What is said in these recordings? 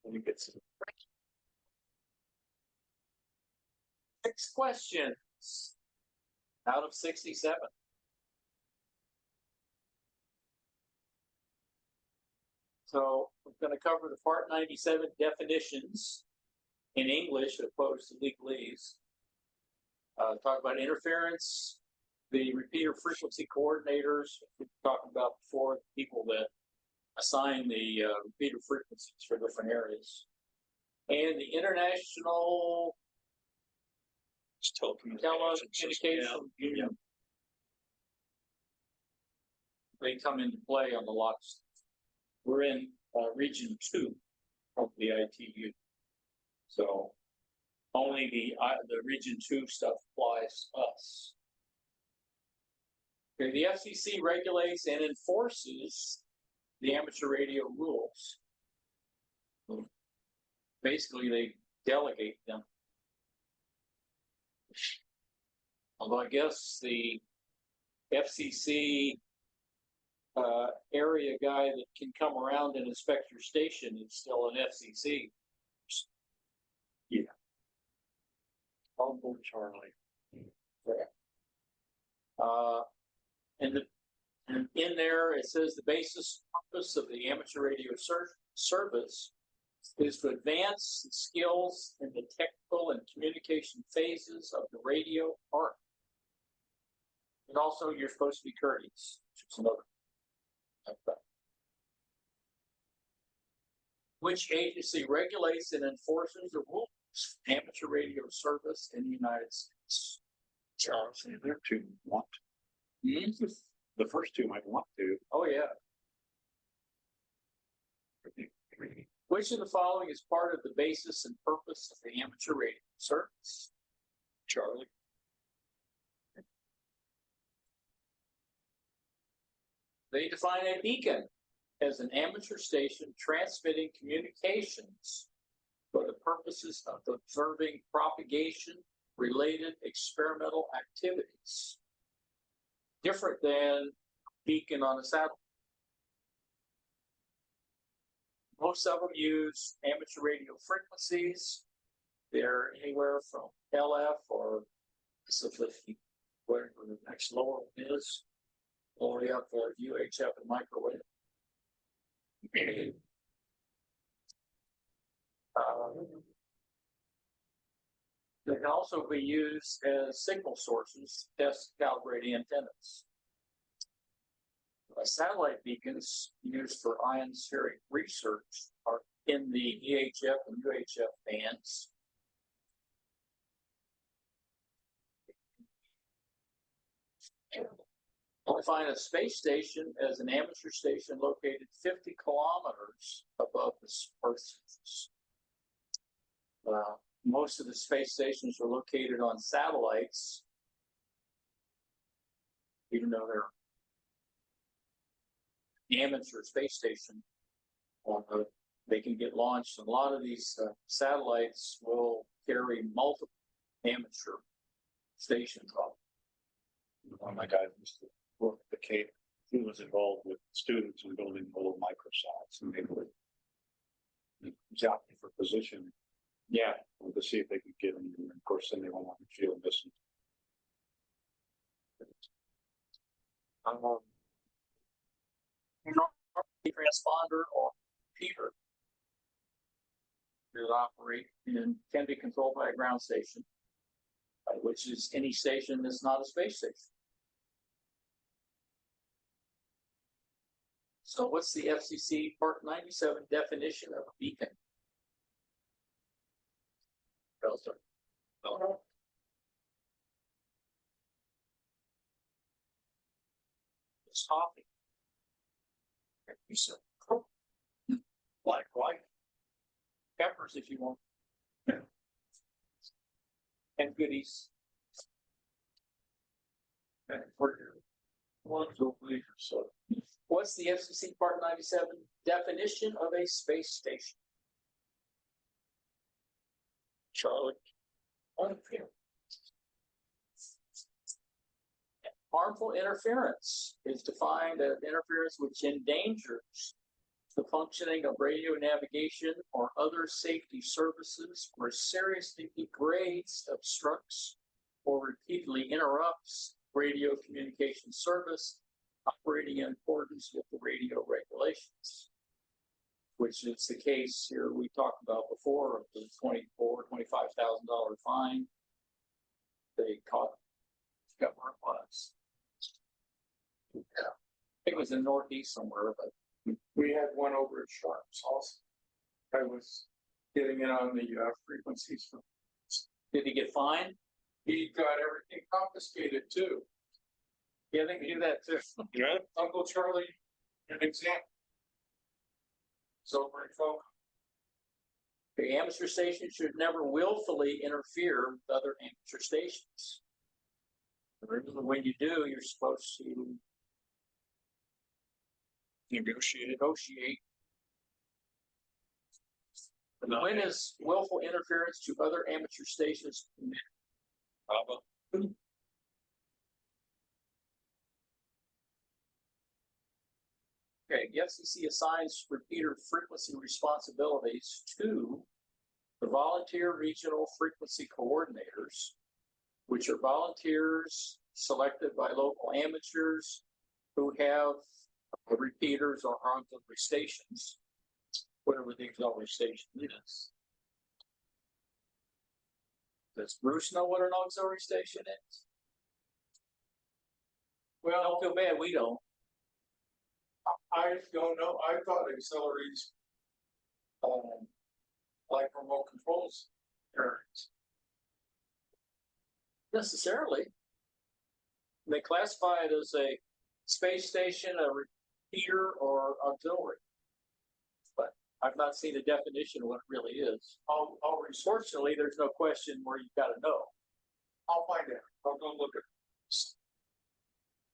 When you get some 6 questions out of 67. So we're going to cover the Part 97 definitions in English opposed to legalese. Talk about interference, the repeater frequency coordinators we were talking about before, the people that assign the repeater frequencies for different areas, and the International Telecommunication Union. They come into play on the lots. We're in region 2 of the ITU, so only the region 2 stuff applies to us. Okay, the FCC regulates and enforces the amateur radio rules. Basically, they delegate them. Although I guess the FCC area guy that can come around and inspect your station is still an FCC. Yeah. Humble Charlie. And in there it says the basis purpose of the amateur radio service is to advance the skills in the technical and communication phases of the radio art. And also, you're supposed to be courteous, which is another. Which agency regulates and enforces the rules of amateur radio service in the United States? Charles, there two want. Mm-hmm. The first two might want to. Oh, yeah. Which of the following is part of the basis and purpose of the amateur radio service? Charlie. They define a beacon as an amateur station transmitting communications for the purposes of observing propagation-related experimental activities. Different than beacon on a satellite. Most of them use amateur radio frequencies. They're anywhere from LF or SFF, whatever the next lower one is, all the way up to UHF and microwave. They can also be used as signal sources to test calibrating antennas. Satellite beacons used for ionospheric research are in the EHF and UHF bands. We'll find a space station as an amateur station located 50 kilometers above the Earth's surface. Most of the space stations are located on satellites, even though they're amateur space station. They can get launched, and a lot of these satellites will carry multiple amateur stations up. One of my guys used to work at the Cape. He was involved with students in building little microsats, and they would zap me for position. Yeah, to see if they could get them. And of course, then they went on the field missing. Transponder or repeater that operate and can be controlled by a ground station, which is any station that's not a space station. So what's the FCC Part 97 definition of a beacon? Oh. It's coffee. You said, like white peppers if you want, and goodies. And for your one to believe so. What's the FCC Part 97 definition of a space station? Charlie. Harmful interference is defined as interference which endangers the functioning of radio navigation or other safety services, or seriously degrades, obstructs, or repeatedly interrupts radio communication service operating in accordance with the radio regulations, which is the case here we talked about before of the $25,000 fine. They caught, got where it was. Yeah. I think it was in Northeast somewhere, but We had one over at Sharps also. I was getting in on the frequencies. did he get fined? He got everything confiscated too. Yeah, they can do that too. Yeah. Uncle Charlie, an example. So very folk. The amateur station should never willfully interfere with other amateur stations. When you do, you're supposed to negotiate. When is willful interference to other amateur stations permitted? Okay, the FCC assigns repeater frequency responsibilities to the volunteer regional frequency coordinators, which are volunteers selected by local amateurs who have repeaters or auxiliary stations, whatever the auxiliary station is. Does Bruce know what an auxiliary station is? Well, don't feel bad, we don't. I don't know. I thought auxiliaries, like remote controls areas. Necessarily. They classify it as a space station, a repeater, or auxiliary. But I've not seen a definition of what it really is. I'll research. Fortunately, there's no question where you've got to know. I'll find out. I'll go look at it.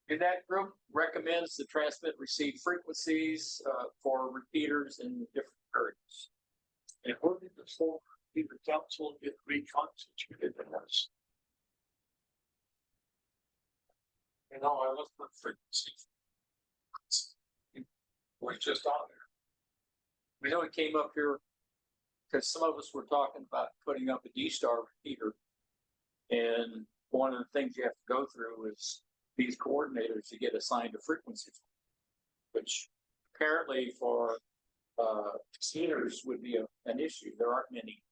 And that group recommends the transmit receive frequencies for repeaters in different areas. And where did the full repeater council get reconstituted in this? You know, I looked for frequencies. We're just on there. We know it came up here because some of us were talking about putting up a D-Star repeater. And one of the things you have to go through is these coordinators to get assigned a frequency, which apparently for casinos would be an issue. There aren't many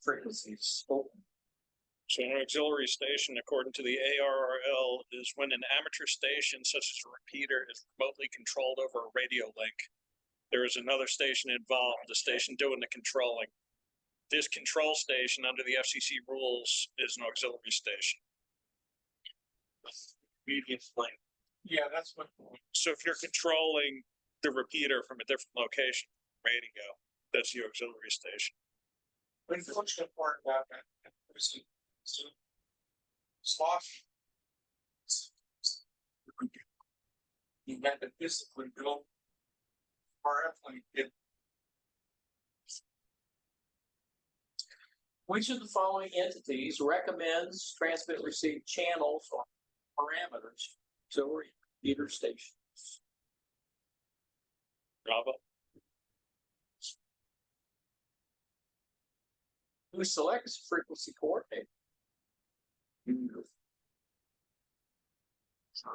frequencies open. So an auxiliary station, according to the ARRL, is when an amateur station such as a repeater is remotely controlled over a radio link. There is another station involved, the station doing the controlling. This control station under the FCC rules is an auxiliary station. Medium link. Yeah, that's what. So if you're controlling the repeater from a different location, radio, that's the auxiliary station. The unfortunate part about that was slosh. You had to physically go RF link it. Which of the following entities recommends transmit receive channels or parameters to repeater stations? Bravo. Who selects frequency coordinator?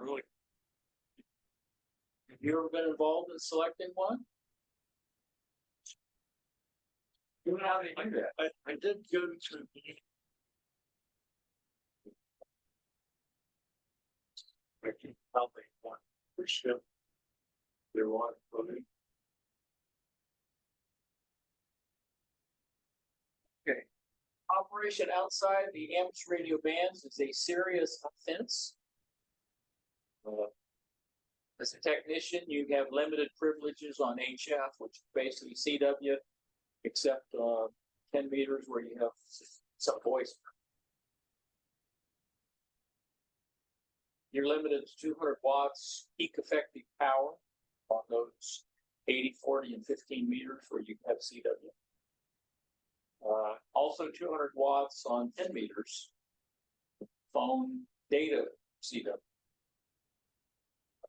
Really? Have you ever been involved in selecting one? You know how they do that. I did go to the. I can tell they want for ship. They want running. Operation outside the amateur radio bands is a serious offense. As a technician, you have limited privileges on HF, which is basically CW, except 10 meters where you have some voice. You're limited to 200 watts peak effective power on those 80, 40, and 15 meters where you have CW. Also 200 watts on 10 meters phone data CW.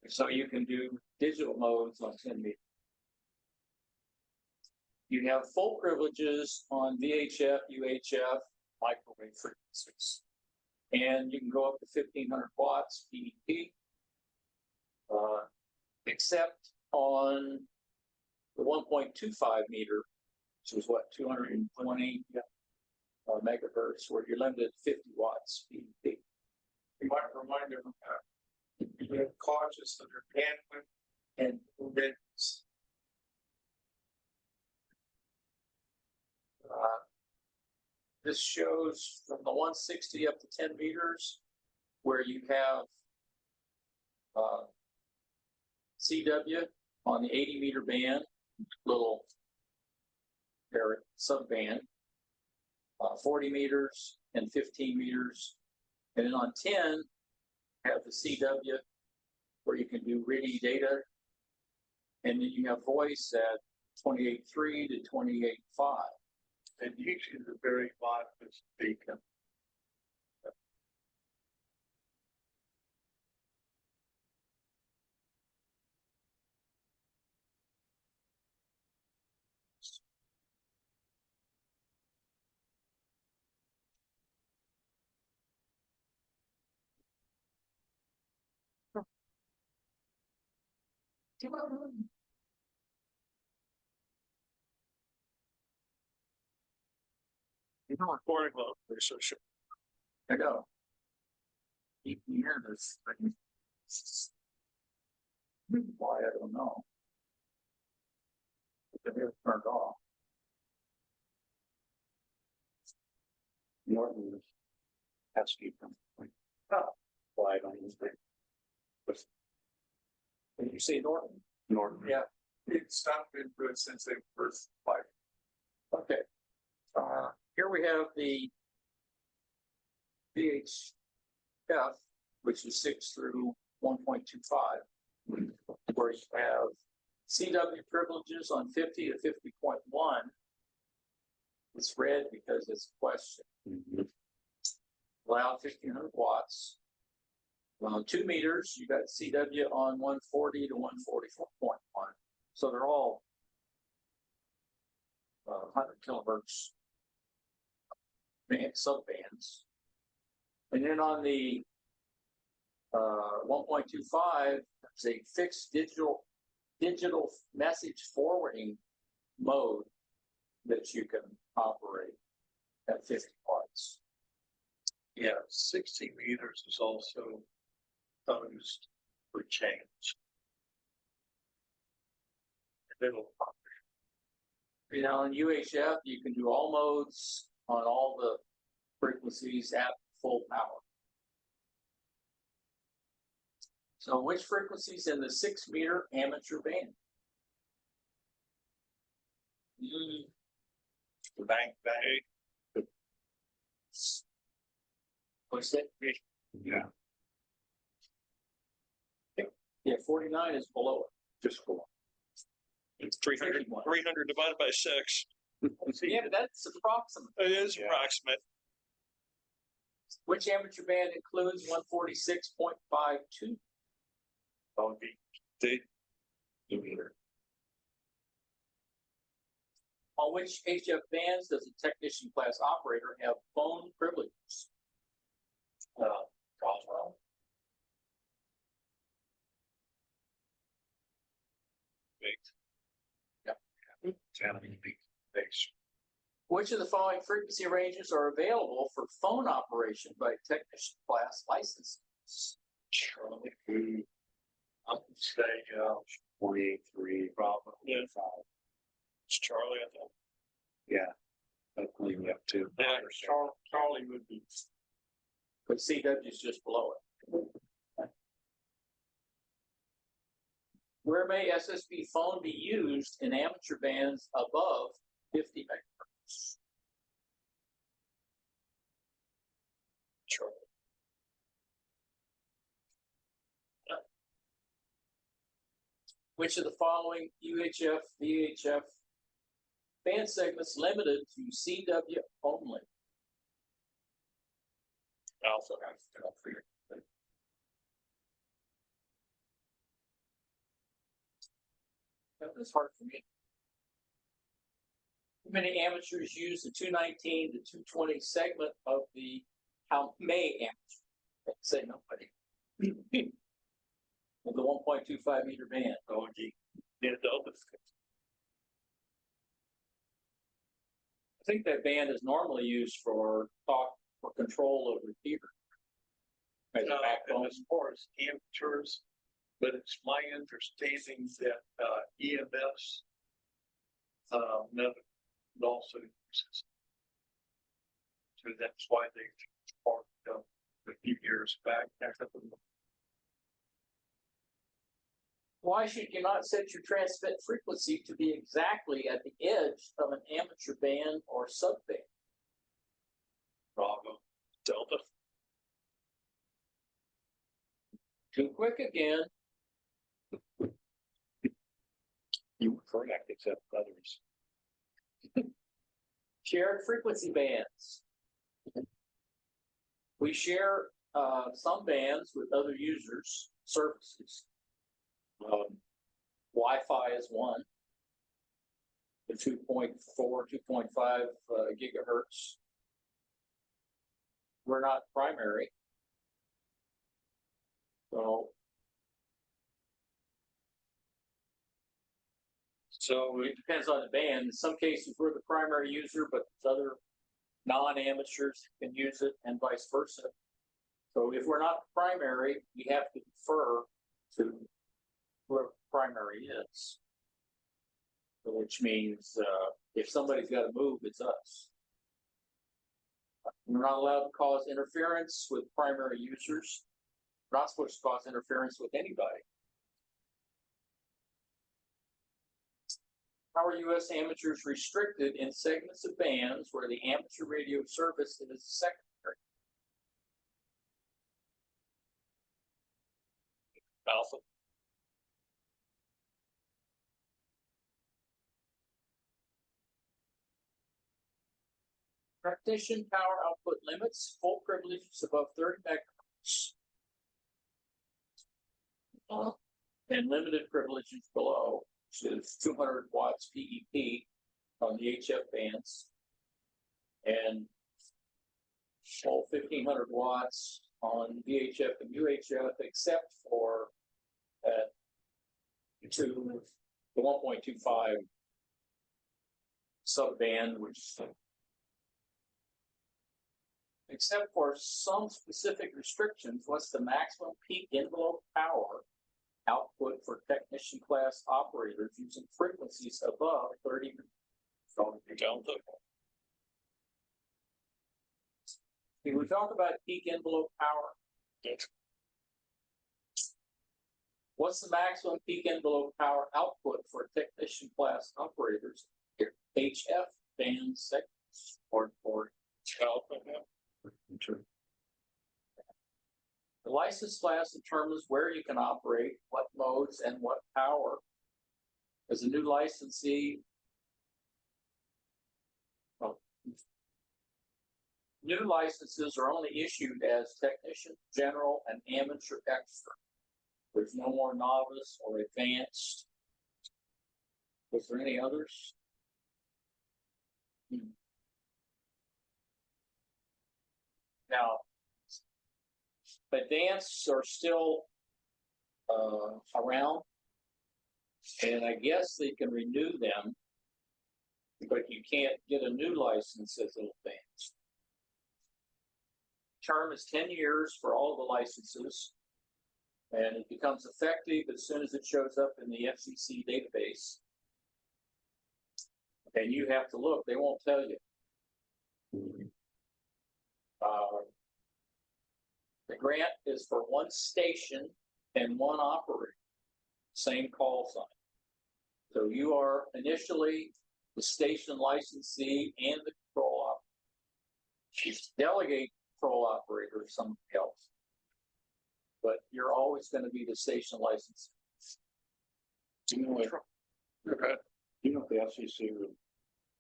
So you can do digital modes on 10 meters. You have full privileges on VHF, UHF, microwave frequencies. And you can go up to 1500 watts PDP, except on the 1.25 meter, which is what, 220 megahertz, where you're limited to 50 watts PDP. You might remind them that you have cautious of your bandwidth And limits. this shows from the 160 up to 10 meters, where you have CW on the 80 meter band, little subband, 40 meters and 15 meters. And then on 10, have the CW where you can do RIDI data. And then you have voice at 28.3 to 28.5. And usually the very bottom is beacon. You know, recording level, so sure. I know. You can hear this thing. Why, I don't know. But they're turned off. Norton has to keep them. Oh, well, I don't use it. But Did you say Norton? Norton. Yeah. It's not been good since they first applied. Okay. Here we have the VHF, which is 6 through 1.25, where you have CW privileges on 50 to 50.1. It's red because it's a question. Mhm. Allowed 1500 watts. 2 meters, you got CW on 140 to 144.1. So they're all 100 kilohertz subbands. And then on the 1.25, it's a fixed digital message forwarding mode that you can operate at 50 watts. Yeah, 60 meters is also used for change. It'll You know, in UHF, you can do all modes on all the frequencies at full power. So which frequencies in the 6 meter amateur band? bang, bang. What's that? Yeah, Yeah, 49 is below it. just cool. It's 300 divided by 6. Yeah, but that's approximate. It is Yeah. approximate. Which amateur band includes 146.52? Don't be The meter. On which HF bands does a technician class operator have phone privileges? Roswell. big. Channeling big base. Which of the following frequency ranges are available for phone operation by technician class licenses? Charlie. I'm gonna say 48.3, probably. Yeah. It's Charlie, I think. Yeah. I'll clean you up too. Yeah. Charlie would be. But CW is just below it. Where may SSB phone be used in amateur bands above 50 megahertz? Charlie. Which of the following UHF, VHF band segments limited to CW only? Alpha. That was hard for me. How many amateurs use the 219 to 220 segment of the, how many amateurs? Let's say nobody. Of the 1.25 meter band. Oh, gee. Yeah, Delta. I think that band is normally used for talk or control of repeater. As a backbone. As far as amateurs, but it's my understanding that EMS method also uses. So that's why they sparked a few years back. Why should you not set your transmit frequency to be exactly at the edge of an amateur band or subband? Bravo. Delta. Too quick again. You were correct, except others. Shared frequency bands. We share some bands with other users, services. Wi-Fi is one. The 2.4, 2.5 gigahertz. We're not primary. So it depends on the band. In some cases, we're the primary user, but other non-amateurs can use it and vice versa. So if we're not primary, we have to defer to whoever primary is. Which means if somebody's got to move, it's us. We're not allowed to cause interference with primary users. We're not supposed to cause interference with anybody. How are U.S. amateurs restricted in segments of bands where the amateur radio service is secondary? Alpha. Technician power output limits, full privileges above 30 megahertz. And limited privileges below, which is 200 watts PEP on the HF bands. And 1,500 watts on VHF and UHF, except for to the 1.25 subband, which except for some specific restrictions, what's the maximum peak envelope power output for technician class operators using frequencies above 30 Delta. Can we talk about peak envelope power? Yes. What's the maximum peak envelope power output for technician class operators? HF band segments or Alpha. True. the license class determines where you can operate, what modes, and what power. As a new licensee, new licenses are only issued as technician, general, and amateur extra. There's no more novice or advanced. Was there any others? Now, advanced are still around, and I guess they can renew them, but you can't get a new license as an advanced. Term is 10 years for all the licenses, and it becomes effective as soon as it shows up in the FCC database. And you have to look, they won't tell you. The grant is for one station and one operator, same call sign. So you are initially the station licensee and the control operator. You delegate control operator to somebody else, but you're always going to be the station licensee. Do you know what? Okay. Do you know if the FCC would,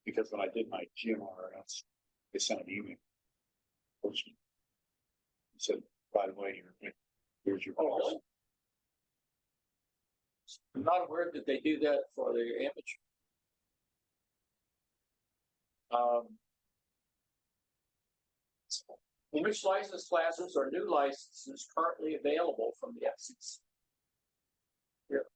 because when I did my GMRS, they sent an email. It said, by the way, here's your. Oh, really? I'm not aware that they do that for the amateur. English license classes are new licenses currently available from the FCC. Here.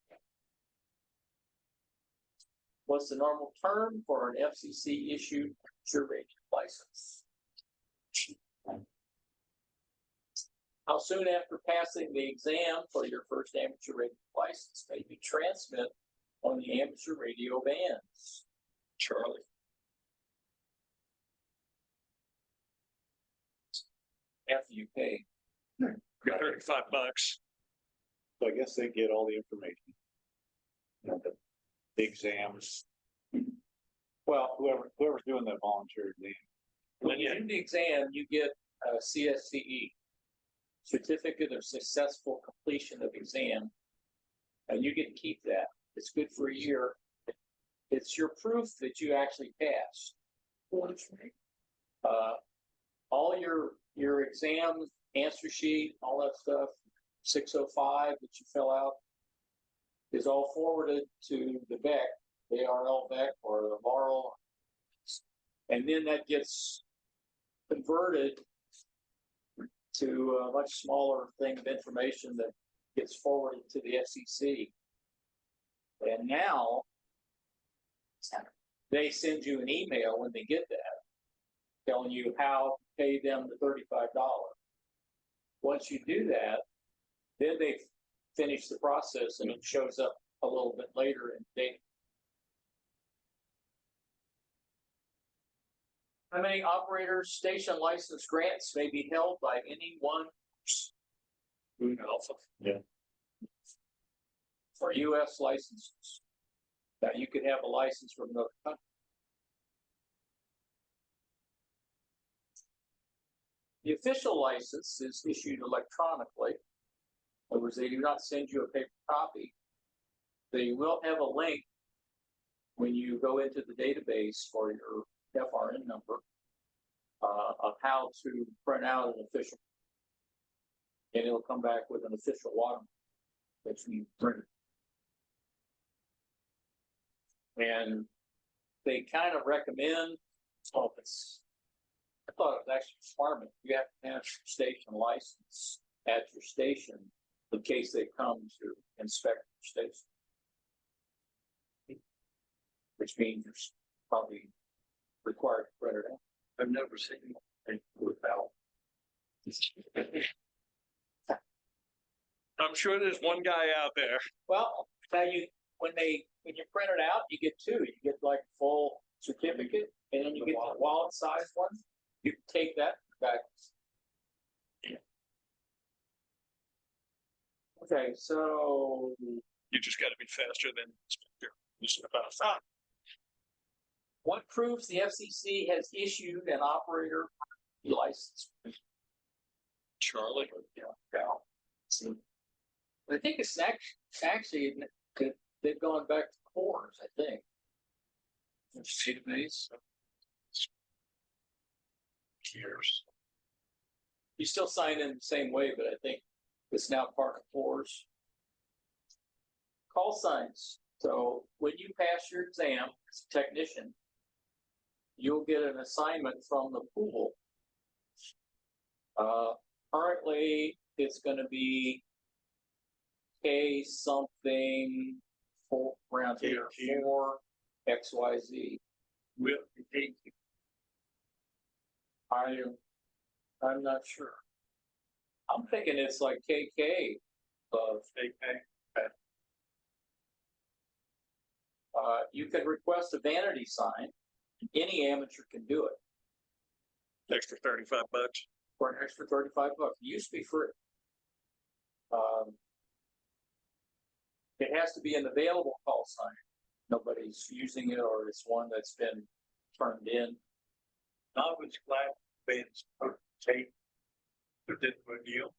What's the normal term for an FCC issued amateur radio license? How soon after passing the exam for your first amateur radio license may you transmit on the amateur radio bands? Charlie. After you pay. $35. So I guess they get all the information. You know, the exams. Well, whoever's doing that volunteer exam. When you do the exam, you get a CSCE, Certificate of Successful Completion of Exam, and you get to keep that. It's good for a year. It's your proof that you actually passed. All your exam answer sheet, all that stuff, 605 that you fill out, is all forwarded to the VEC, ARL VEC or the VARL, and then that gets converted to a much smaller thing of information that gets forwarded to the FCC. And now they send you an email when they get that, telling you how to pay them the $35. Once you do that, then they finish the process and it shows up a little bit later in the date. How many operators station license grants may be held by any one Alpha. Yeah. for U.S. licenses? Now you could have a license from another country. The official license is issued electronically. In other words, they do not send you a paper copy. They will have a link when you go into the database for your FRN number of how to print out an official. And it'll come back with an official watermark that you print. And they kind of recommend, oh, I thought it was actually a requirement. You have to have your station license at your station in case they come to inspect your station. Which means you're probably required to print it out. I've never seen anything without. I'm sure there's one guy out there. Well, when you print it out, you get two. You get like a full certificate, and then you get the wallet size one. You can take that back. Okay, so You just got to be faster than Inspector. Just about time. what proves the FCC has issued an operator license? Charlie. Yeah. I think it's actually they've gone back to cores, I think. Database. Years. You still sign in the same way, but I think it's now part of cores. Call signs. So when you pass your exam as a technician, you'll get an assignment from the pool. Currently, it's going to be K something around here, 4 XYZ. Will be I'm not sure. I'm thinking it's like KK of you can request a vanity sign. Any amateur can do it Extra $35. for an extra $35. It used to be free. It has to be an available call sign. Nobody's using it, or it's one that's been turned in. I was glad bands take the different deal.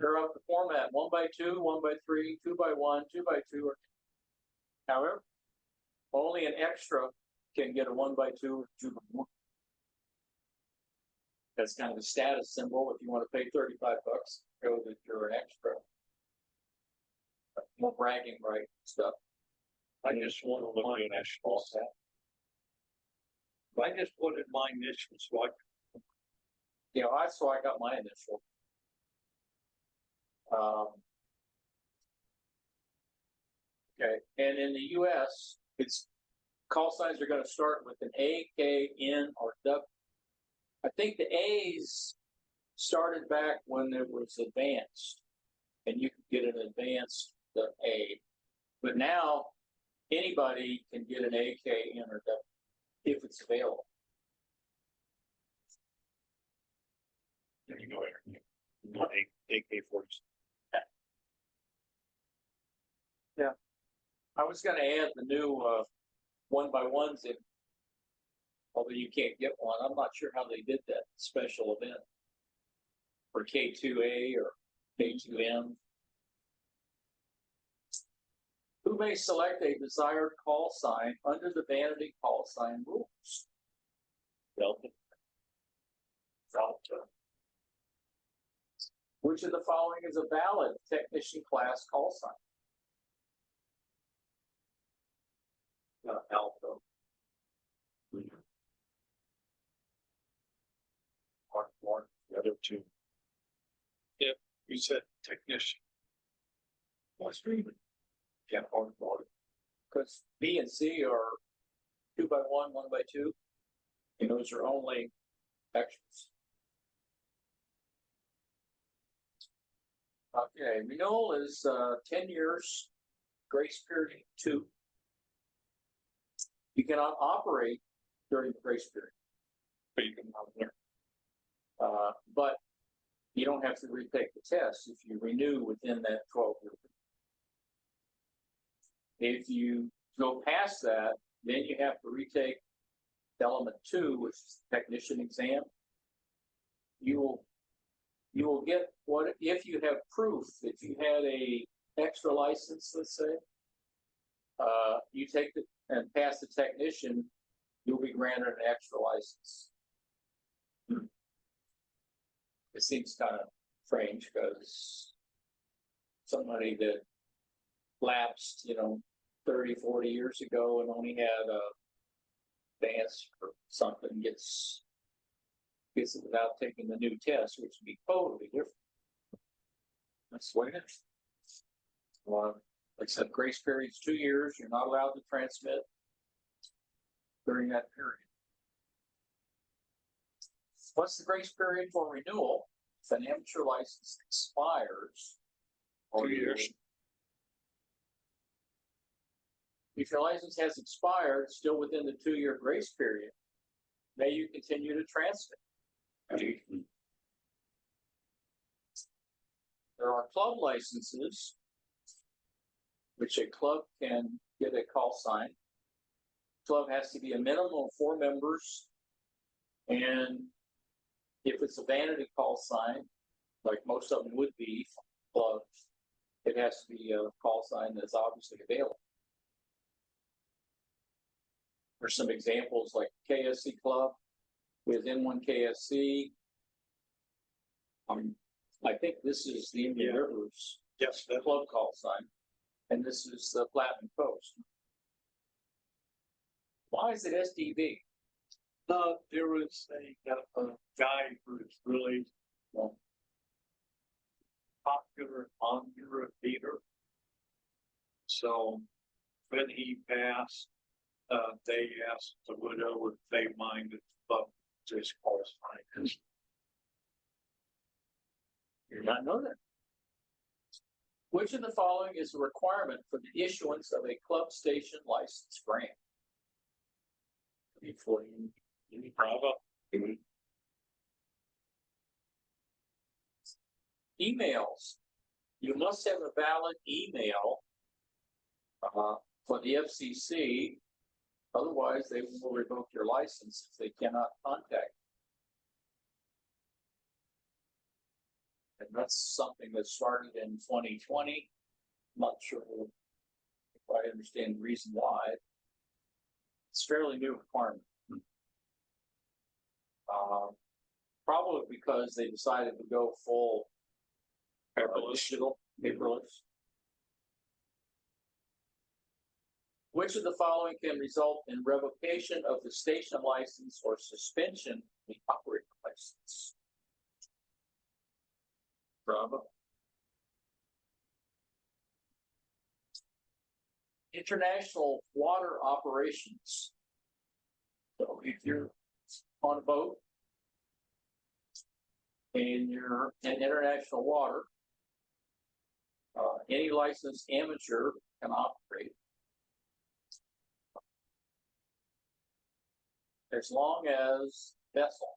They're up the format 1x2, 1x3, 2x1, 2x2. However, only an extra can get a 1x2 or 2x1. That's kind of a status symbol. If you want to pay $35, show that you're an extra. More bragging right stuff. I just wanted my initials. I just wanted my initials, so I You know, that's why I got my initial. Okay, and in the US, it's call signs are going to start with an A, K, N, or W. I think the A's started back when it was advanced, and you could get an advanced A. But now anybody can get an A, K, N, or W if it's available. There you go, Aaron. Not AK-47. I was going to add the new 1x1s in, although you can't get one. I'm not sure how they did that special event for K2A or K2M. Who may select a desired call sign under the vanity call sign rules? Delta. Delta. Which of the following is a valid technician class call sign? Alpha. Mark, the other two. you said technician. What's Freeman? Yeah, Mark. Because B and C are 2x1, 1x2, and those are only extras. Okay, renewal is 10 years, grace period 2. You cannot operate during the grace period, But you can have there. but you don't have to retake the test if you renew within that 12-year period. If you go past that, then you have to retake element 2, which is the technician exam. You will get what if you have proof that you had a extra license, let's say, you take it and pass the technician, you'll be granted an extra license. It seems kind of strange because somebody that lapsed, 30, 40 years ago and only had a dance or something gets it without taking the new test, which would be totally different. That's the way it is. Except grace period's 2 years, you're not allowed to transmit during that period. What's the grace period for renewal? If an amateur license expires, 2 years. If your license has expired, still within the 2-year grace period, may you continue to transmit. There are club licenses, which a club can get a call sign. Club has to be a minimum of 4 members, and if it's a vanity call sign, like most of them would be clubs, it has to be a call sign that's obviously available. There's some examples like KSC Club with N1 KSC. I think this is the Indian Rivers Yes, that club call sign, and this is the Platinum Coast. Why is it SDV? there was a guy who was really popular on your theater. So when he passed, they asked the widow if they minded this correspondence. Did not know that. Which of the following is a requirement for the issuance of a club station license grant? Before you Bravo. emails. You must have a valid email for the FCC. Otherwise, they will revoke your license if they cannot contact you. And that's something that started in 2020. I'm not sure if I understand the reason why. It's a fairly new requirement. Probably because they decided to go full digital, paperless. Which of the following can result in revocation of the station license or suspension of the operator license? Bravo. International water operations. So if you're on a boat and you're in international water, any licensed amateur can operate as long as vessel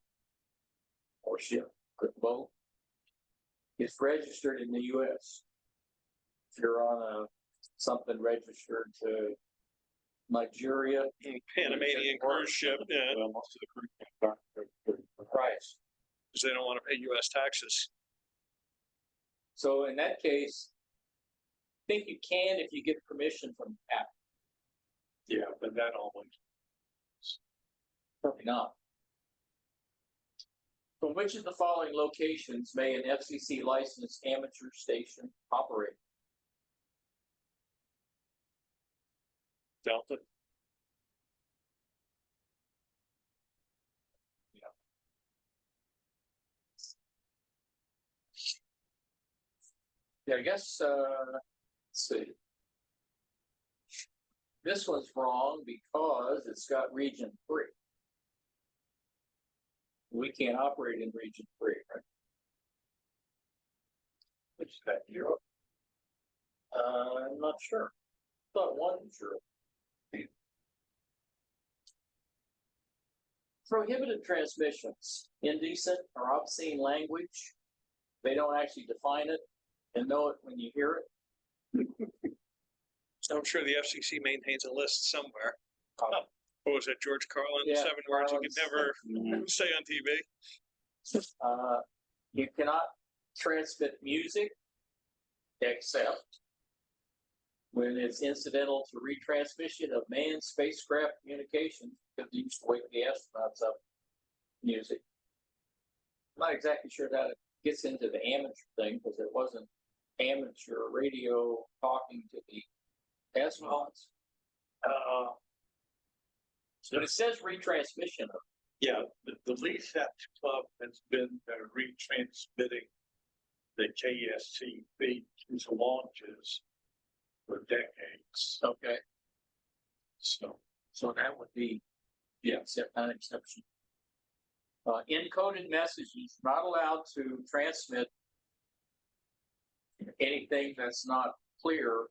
or ship, or boat, is registered in the U.S. If you're on something registered to Nigeria, Panamanian cruise ship, yeah, Well, most of the cruise ships aren't price. because they don't want to pay US taxes. So in that case, I think you can if you get permission from APP. Yeah, but that always, Probably not. From which of the following locations may an FCC licensed amateur station operate? Delta. Yeah, I guess, let's see. This one's wrong because it's got region 3. We can't operate in region 3, right? which is that Europe. I'm not sure. Thought one was Europe. Prohibited transmissions, indecent or obscene language. They don't actually define it and know it when you hear it. So I'm sure the FCC maintains a list somewhere. Uh, What was that, George Carlin? Yeah, 7 words you could Carlin's- never say on TV. You cannot transmit music except when it's incidental to retransmission of manned spacecraft communications, because they used to wake the astronauts up music. I'm not exactly sure that it gets into the amateur thing, because it wasn't amateur radio talking to the astronauts. But it says retransmission of. Yeah, the LESAT club has been retransmitting the KSC feed through the launches for decades. Okay. So, So that would be, yeah, except an exception. Encoded messages not allowed to transmit anything that's not clear,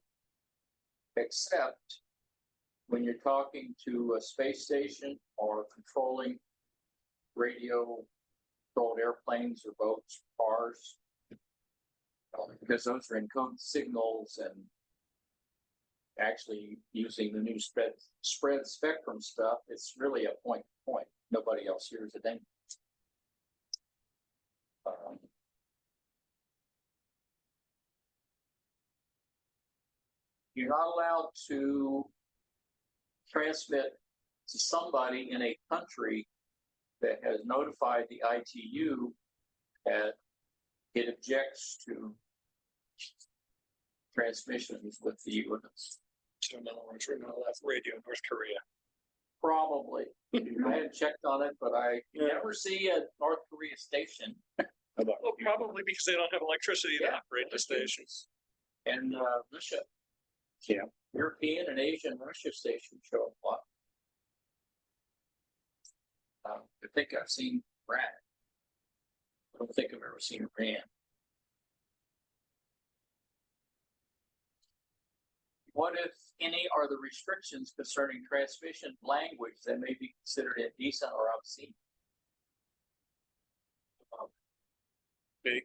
except when you're talking to a space station or controlling radio controlled airplanes or boats, cars, because those are encoded signals and actually using the new spread spectrum stuff, it's really a point to point. Nobody else hears it anyway. You're not allowed to transmit to somebody in a country that has notified the ITU that it objects to transmissions with the US. So in other words, we're not allowed radio in North Korea. Probably. I haven't checked on it, but I never see a North Korea station. Well, probably because they don't have electricity to Yeah. operate the stations. And Russia. Yeah. European and Asian Russia stations show up a lot. I think I've seen Iran. I don't think I've ever seen Iran. What, if any, are the restrictions concerning transmission language that may be considered indecent or obscene? B.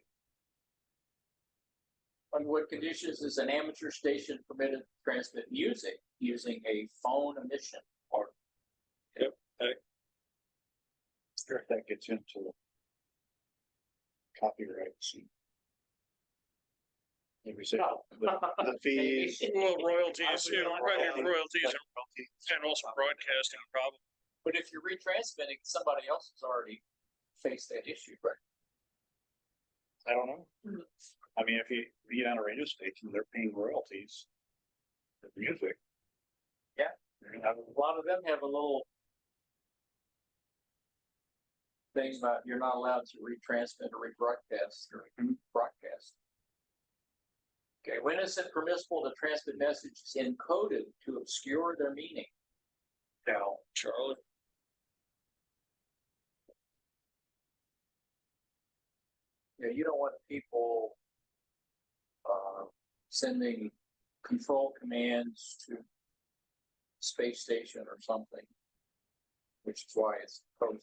Under what conditions is an amateur station permitted to transmit music using a phone emission? Or Sure, if that gets into copyrights. Maybe say the fees. Well, royalties, I would not right, have- royalties and also broadcasting probably. But if you're retransmitting, somebody else has already faced that issue, right? I don't know. I mean, if you read on a radio station, they're paying royalties for music. Yeah. A lot of them have a little thing about you're not allowed to retransmit or rebroadcast or broadcast. Okay, when is it permissible to transmit messages encoded to obscure their meaning? Now, Charlie. You know, you don't want people sending control commands to space station or something, which is why it's coded.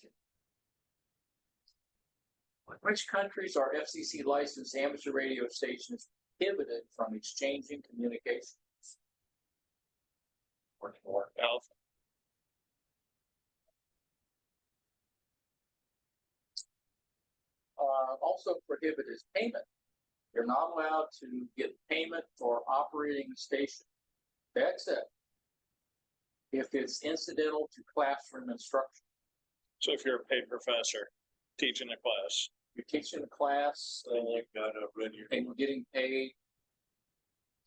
Which countries are FCC licensed amateur radio stations prohibited from exchanging communications? Alpha. Also prohibited is payment. You're not allowed to get payment for operating the station. That's it. If it's incidental to classroom instruction. So if you're a paid professor teaching a class, You're teaching a class then you've got a radio. and you're getting paid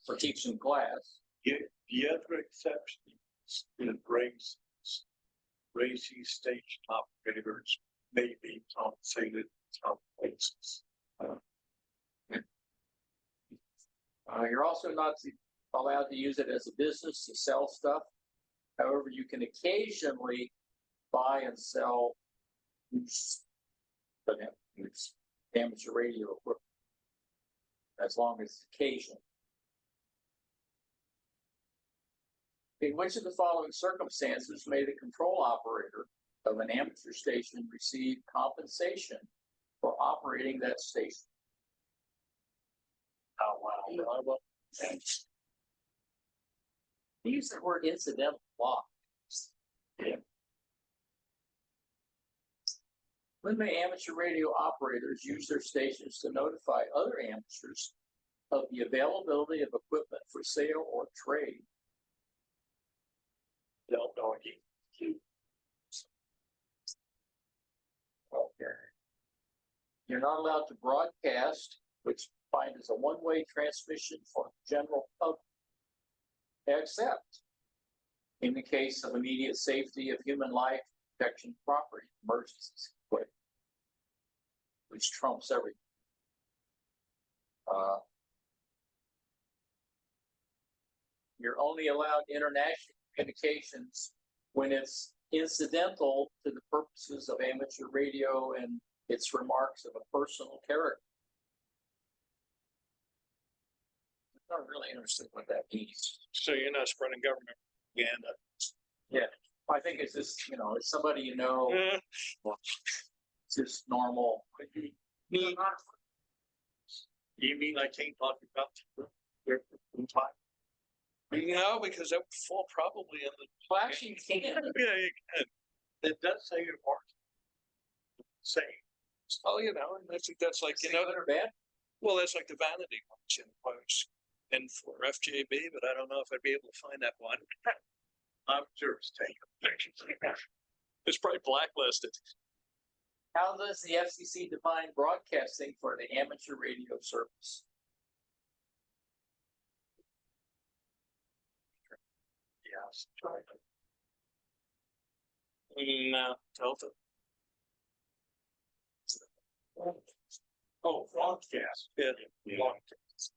for teaching class. The other exception is it racing station operators may be compensated in some places. You're also not allowed to use it as a business to sell stuff. However, you can occasionally buy and sell amateur radio equipment, as long as it's occasional. In which of the following circumstances may the control operator of an amateur station receive compensation for operating that station? Oh, wow. Use the word incidental a lot. Yeah. When may amateur radio operators use their stations to notify other amateurs of the availability of equipment for sale or trade? Don't know. Okay. You're not allowed to broadcast, which defined as a one-way transmission for the general public, except in the case of immediate safety of human life, protection, property, emergencies, which trumps everything. You're only allowed international communications when it's incidental to the purposes of amateur radio and its remarks of a personal character. I'm not really interested in what that means. so you're not spreading government propaganda. I think it's just, it's somebody you know, Eh, it's just normal. You mean I can't talk about their time? no, because that would fall probably in the. Well, actually, you can. Yeah, you can. It does say it hard. Say, Oh, and I think that's like, Good or bad? well, that's like the vanity ones in quotes. And for FJB, but I don't know if I'd be able to find that one. I'm sure it's taken. It's probably blacklisted. How does the FCC define broadcasting for the amateur radio service? Yes. No, Delta. Oh, broadcast. Yeah. Broadcast.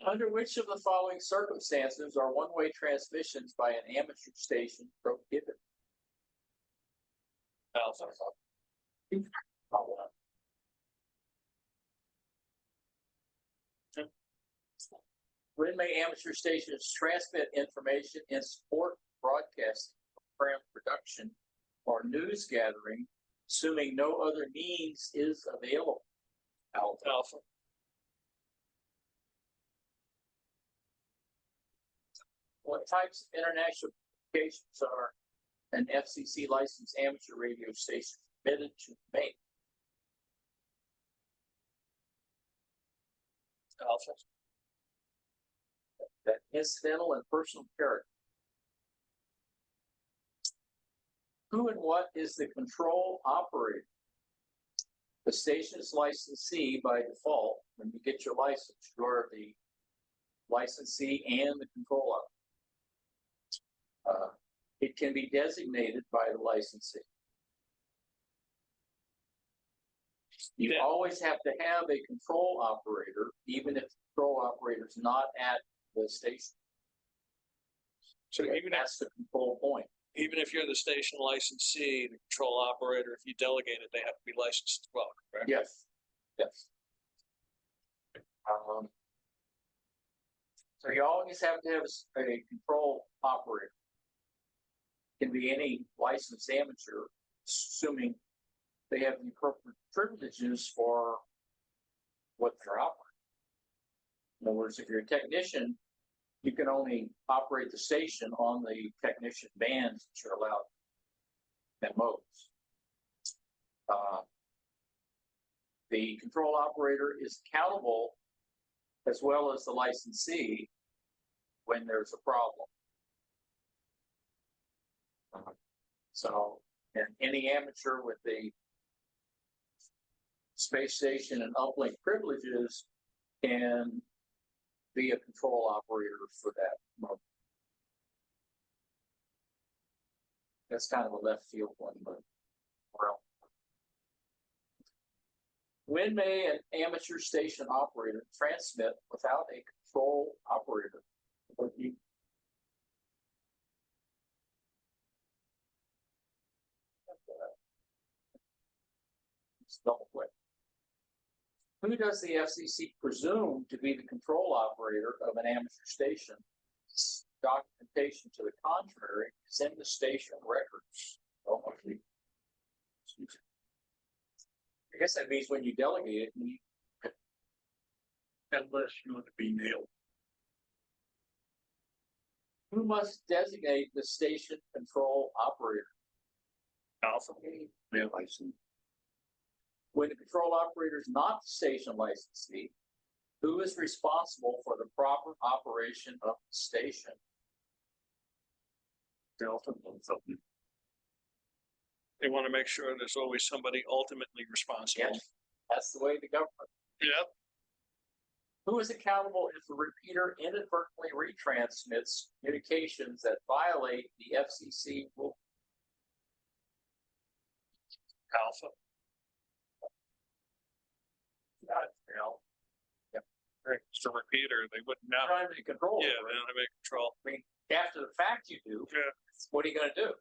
Under which of the following circumstances are one-way transmissions by an amateur station prohibited? Alpha. When may amateur stations transmit information in support of broadcasting, program production, or news gathering, assuming no other means is available? Alpha. What types of international communications are an FCC licensed amateur radio station permitted to make? Alpha. That incidental and personal character. Who and what is the control operator? The station's licensee by default. When you get your license, you're the licensee and the control operator. It can be designated by the licensee. You Yeah. always have to have a control operator, even if the control operator is not at the station. So even if, That's the control point. even if you're the station licensee, the control operator, if you delegate it, they have to be licensed as well, correct? Yes, yes. So you always have to have a control operator. Can be any licensed amateur, assuming they have the appropriate privileges for what they're operating. In other words, if you're a technician, you can only operate the station on the technician bands that you're allowed at modes. The control operator is accountable as well as the licensee when there's a problem. So, and any amateur with the space station and uplink privileges can be a control operator for that mode. That's kind of a left field one, but well. When may an amateur station operator transmit without a control operator? Double click. Who does the FCC presume to be the control operator of an amateur station? Documentation to the contrary is in the station records. Oh, I guess that means when you delegate it, Unless you want to be nailed. who must designate the station control operator? Alpha. Yeah, license. When the control operator is not the station licensee, who is responsible for the proper operation of the station? Delta. Something. They want to make sure there's always somebody ultimately responsible. Yes, that's the way the government. Yep. Who is accountable if the repeater inadvertently retransmits communications that violate the FCC rule? Alpha. It's the repeater. They wouldn't know. Primary control. Yeah, they don't have any control. I mean, after the fact you do, Yeah. what are you going to do?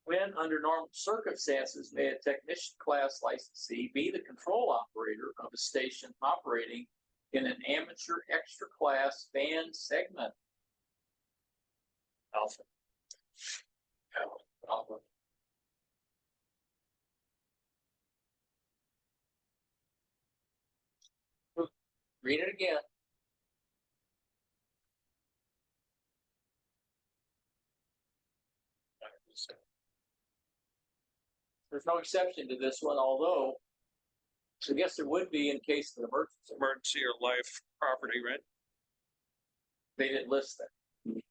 When, under normal circumstances, may a technician class licensee be the control operator of a station operating in an amateur extra class band segment? Alpha. Alpha. Read it again. There's no exception to this one, although I guess there would be in case of an emergency. Emergency or life property, right? They didn't list that.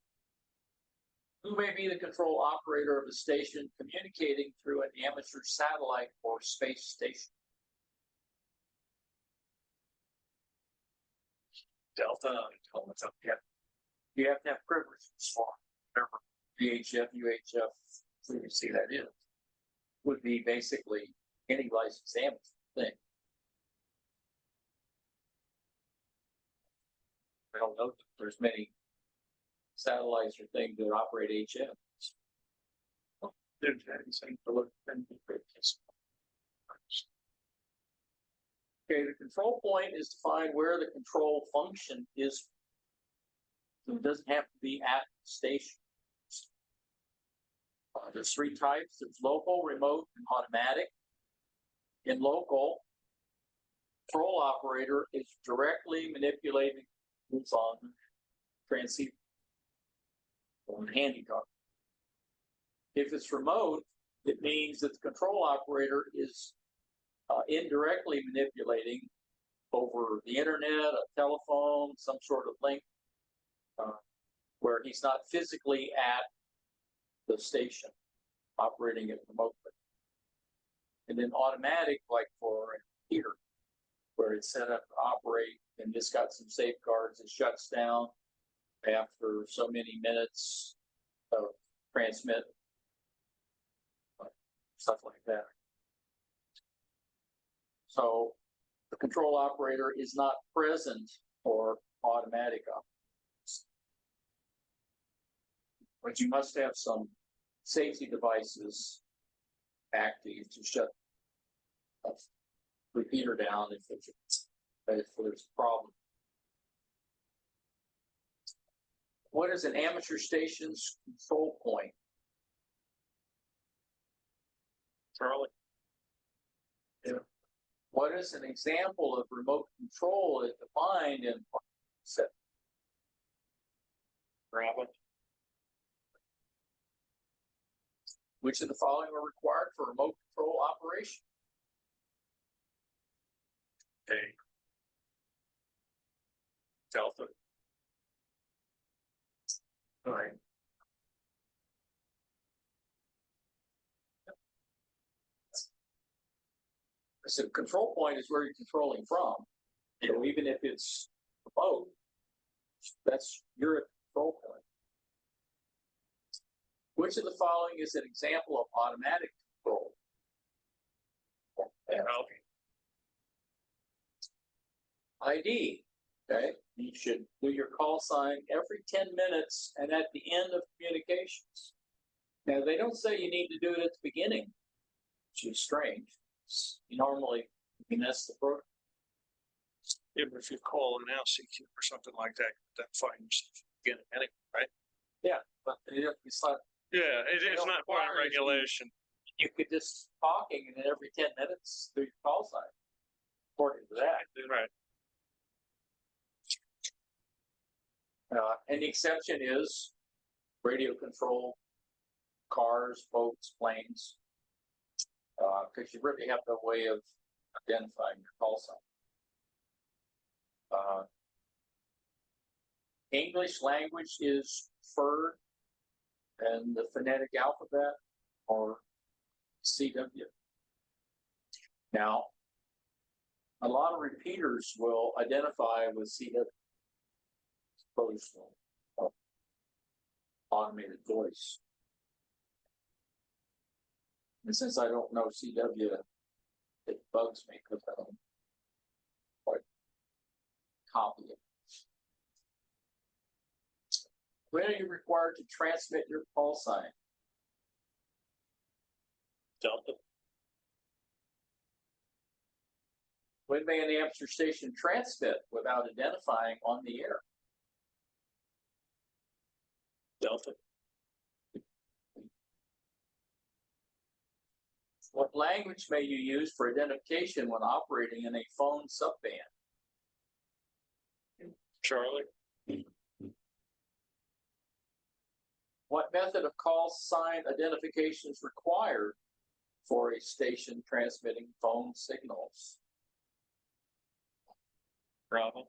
Who may be the control operator of a station communicating through an amateur satellite or space station? Delta. Yeah. You have to have privileges for whatever VHF, UHF, so you see that is. Would be basically any licensed amateur thing. I don't know that there's many satellites or things that operate HF. There's anything to look at. Okay, the control point is to find where the control function is. So it doesn't have to be at the station. There's three types. There's local, remote, and automatic. In local, control operator is directly manipulating what's on the transceiver or handy card. If it's remote, it means that the control operator is indirectly manipulating over the internet, a telephone, some sort of link, where he's not physically at the station operating it remotely. And then automatic, like for a computer, where it's set up to operate and it's got some safeguards. It shuts down after so many minutes of transmit, stuff like that. So the control operator is not present for automatic up. But you must have some safety devices active to shut a repeater down if there's a problem. What is an amateur station's control point? Charlie? What is an example of remote control as defined in set? Robin? Which of the following are required for remote control operation? A. Delta. All right. So control point is where you're controlling from. So even if it's remote, that's your control point. Which of the following is an example of automatic control? ID. Okay. You should do your call sign every 10 minutes and at the end of communications. Now, they don't say you need to do it at the beginning, which is strange. You normally finesse the program. Yeah, but if you call an LCQ or something like that, then find yourself again, right? Yeah, but it's not. Yeah, it's don't not part of require it to be- regulation. You could just talking and then every 10 minutes do your call sign. According to that. Right. And the exception is radio control, cars, boats, planes. Because you really have no way of identifying your call sign. English language is preferred and the phonetic alphabet or CW. Now, a lot of repeaters will identify with CW as opposed to automated voice. And since I don't know CW, it bugs me because I don't quite copy it. When are you required to transmit your call sign? Delta. When may an amateur station transmit without identifying on the air? Delta. What language may you use for identification when operating in a phone subband? Charlie. What method of call sign identification is required for a station transmitting phone signals? Bravo.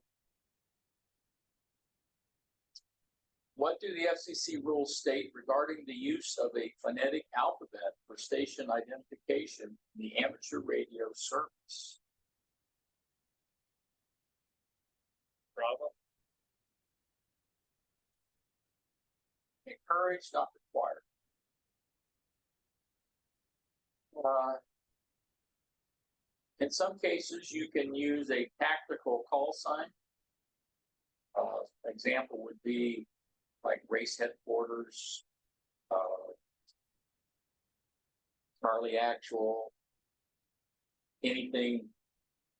What do the FCC rules state regarding the use of a phonetic alphabet for station identification in the amateur radio service? Bravo. Encouraged, not required. In some cases, you can use a tactical call sign. Example would be like race headquarters, Charlie Actual, anything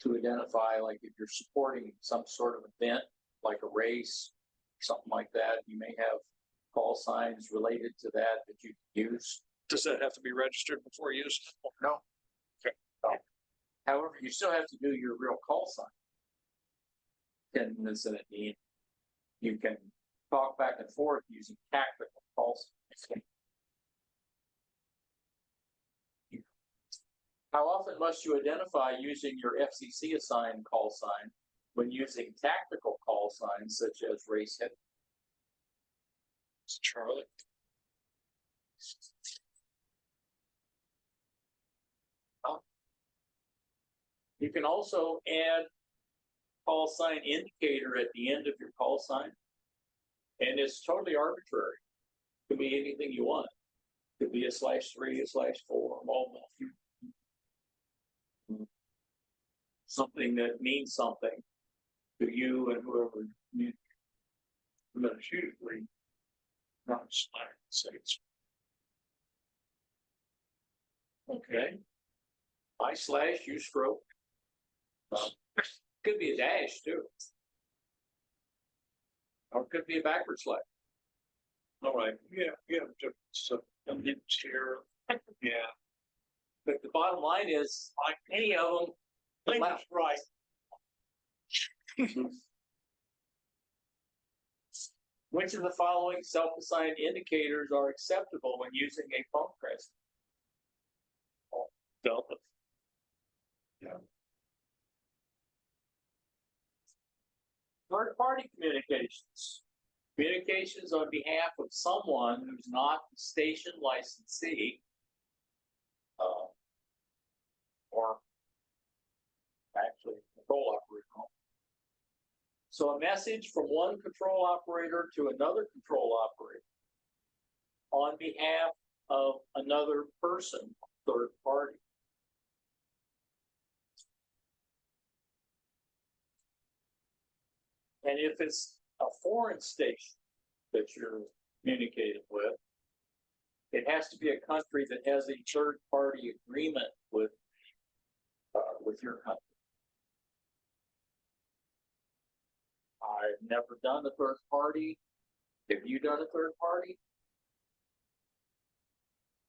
to identify, like if you're supporting some sort of event, like a race, something like that, you may have call signs related to that you can use. Does that have to be registered before use? No. Okay. No. However, you still have to do your real call sign. 10 minutes in a meeting. You can talk back and forth using tactical call signs. How often must you identify using your FCC assigned call sign when using tactical call signs such as race head? Charlie. You can also add call sign indicator at the end of your call sign. And it's totally arbitrary. Could be anything you want. Could be a /3, a /4, mobile. Something that means something to you and whoever you. But it's usually not slash, so it's Okay. I/ you stroke. Could be a dash too. Or it could be a backward slash. all right. Yeah, just so it's here. Yeah, But the bottom line is, like any of them, I think Wow. that's right. which of the following self-assigned indicators are acceptable when using a phone crest? Delta. Third-party communications. Communications on behalf of someone who's not the station licensee. Or actually control operator. So a message from one control operator to another control operator on behalf of another person, third party. And if it's a foreign station that you're communicating with, it has to be a country that has a third party agreement with your country. I've never done a third party. Have you done a third party?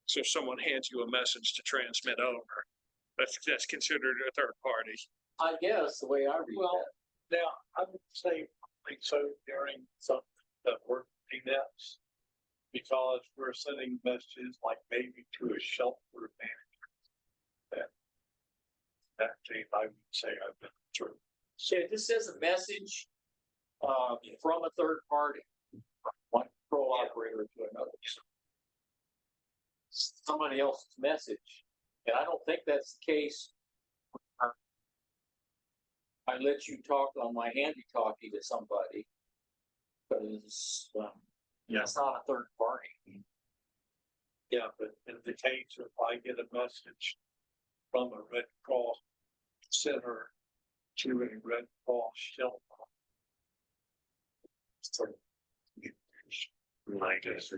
So if someone hands you a message to transmit over, that's considered a third party. I guess the way I read Well, that. now I would say like so during some that work nets because we're sending messages like maybe to a shelter manager. That case, I would say I've been through. So this says a message from a third party, one control operator to another. Somebody else's message. And I don't think that's the case. I let you talk on my handy-talkie to somebody. Because it's not a third party. Yeah, but in the case if I get a message from a Red Cross center to a Red Cross shelter. So, I guess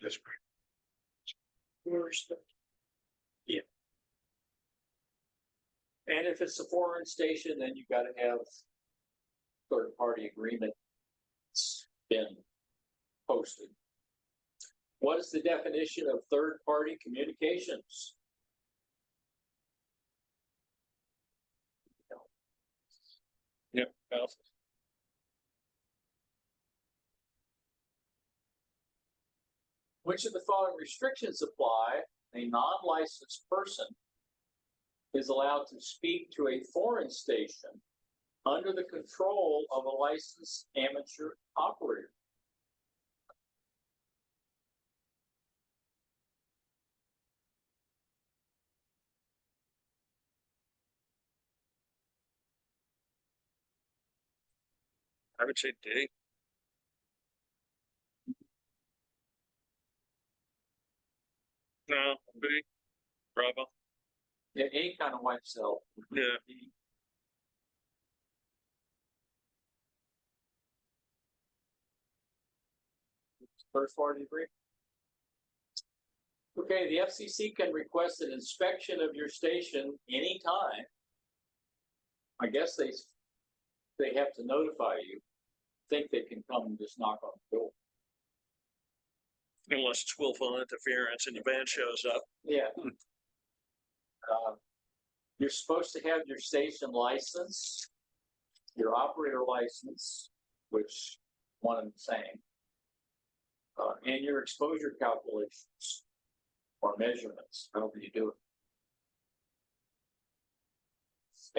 just And if it's a foreign station, then you've got to have third party agreement been posted. What is the definition of third party communications? Yep. Which of the following restrictions apply? A non-licensed person is allowed to speak to a foreign station under the control of a licensed amateur operator. I would say D. No, B. Bravo. Yeah, A kind of wipes out. Yeah. First party agree? Okay, the FCC can request an inspection of your station anytime. I guess they have to notify you. Think they can come and just knock on the door. Unless it's willful interference and your van shows up. Yeah. You're supposed to have your station license, your operator license, which one and the same, and your exposure calculations or measurements, however you do it.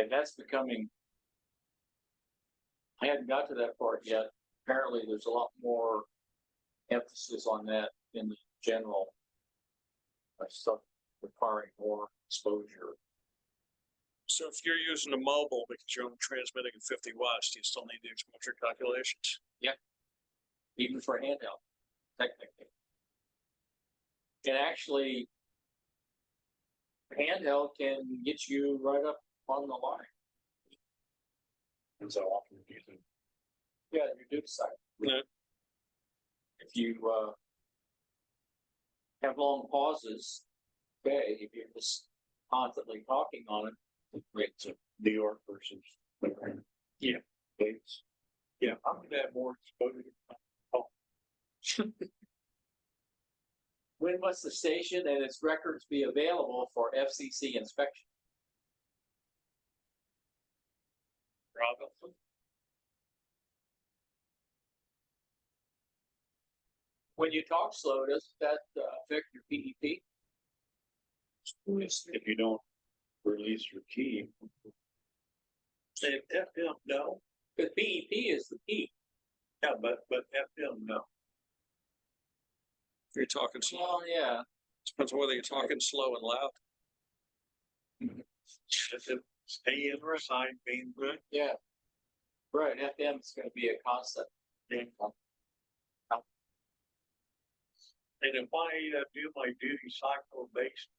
And that's becoming, I hadn't got to that part yet. Apparently there's a lot more emphasis on that in the general stuff requiring more exposure So if you're using a mobile because you're only transmitting at 50 watts, do you still need the exposure calculations? even for handheld, technically. And actually, handheld can get you right up on the line. And so often using. Yeah, you do decide. Yeah. If you have long pauses, okay, if you're just constantly talking on it, It's a New York versus. Yeah. States. Yeah, I'm gonna have more exposure. when must the station and its records be available for FCC inspection? Robin? When you talk slow, doesn't that affect your PEP? If you don't release your key. And FM, no, Because PEP is the P. yeah, but FM, no. If you're talking slow, Well, yeah. depends on whether you're talking slow and loud. If it stay in or sign being good, Yeah. Right, FM is gonna be a constant. and if I do my duty cycle based